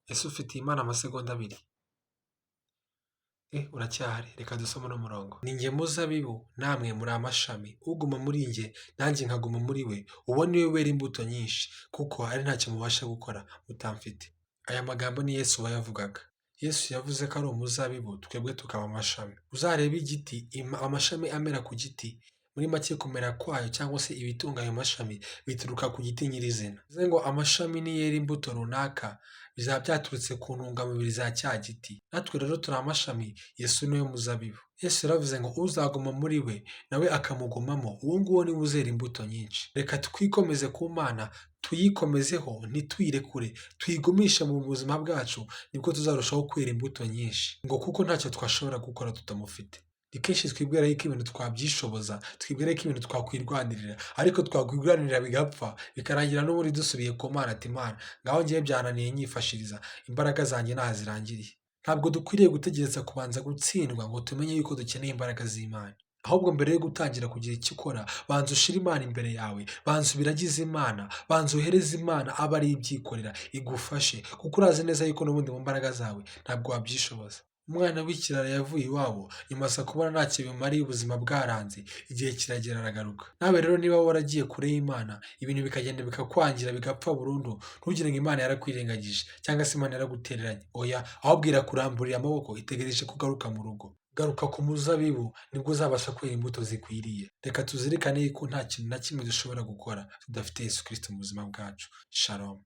Ese ufitiye Imana amasegonda abiri? Uracyahari? Reka dusome uno murongo. Ni njye muzabibu, namwe muri amashami. Uguma muri njye, nanjye nkaguma muri we, uwo ni we wera imbuto nyinshi, kuko ari ntacyo mubasha gukora mutamfite. Aya magambo ni Yesu wayavugaga. Yesu yavuze ko ari umuzabibu, twebwe tukaba amashami. Uzarebe igiti, amashami amera ku giti, muri make kumera kwayo cyangwa se ibitunga ayo mashami bituruka ku giti nyirizina. Bivuze ngo amashami niyera imbuto runaka bizaba byaturutse ku ntungamubiri za cya giti. Natwe rero turi amashami, Yesu niwe muzabibu. Yesu yaravuze ngo uzaguma muri we nawe akamugumamo, uwo nguwo niwe uzera imbuto nyinshi. Reka twikomeze ku Mana, tuyikomezeho ntituyirekure, tuyigumishe mu buzima bwacu, nibwo tuzarushaho kwera imbuto nyinshi. Ngo kuko ntacyo twashobora gukora tutamufite. Ni kenshi twibwira yuko ibintu twabyishoboza, twibwira yuko ibintu twakwirwanirira, ariko twakwirwanirira bigapfa, bikarangira n'ubundi dusubiye ku Mana ati Mana, ngaho ngewe byananiye nyifashiriza, imbaraga zanjye ntaho zirangiriye. Ntabwo dukwiriye gutegereza kubanza gutsindwa ngo tumenye yuko dukeneye imbaraga z'Imana. Ahubwo mbere yo gutangira kugira icyo ukora, banza ushire Imana imbere yawe, banza ubiragize Imana, banza uhereze Imana abe ari ibyikorera, igufashe, kuko urazi neza yuko n'ubundi mu mbaraga zawe ntabwo wabyishoboza. Umwana w'ikirara yavuye iwabo, nyuma aza kubona ntacyo bimariye ubuzima bwaranze, igihe kiragera aragaruka. Nawe rero niba waragiye kure y'Imana, ibintu bikagenda bikakwangira bigapfa burundu, ntugire ngo Imana yarakwirengagije cyangwa se Imana yaragutereranye. Oya, ahubwo irakuramburira amaboko, itegereje ko ugaruka mu rugo. Garuka ku muzabibu, nibwo uzabasha kwera imbuto zikwiriye. Reka tuzirikane yuko nta kintu na kimwe dushobora gukora tudafite Yesu Kristo mu buzima bwacu. Shalom.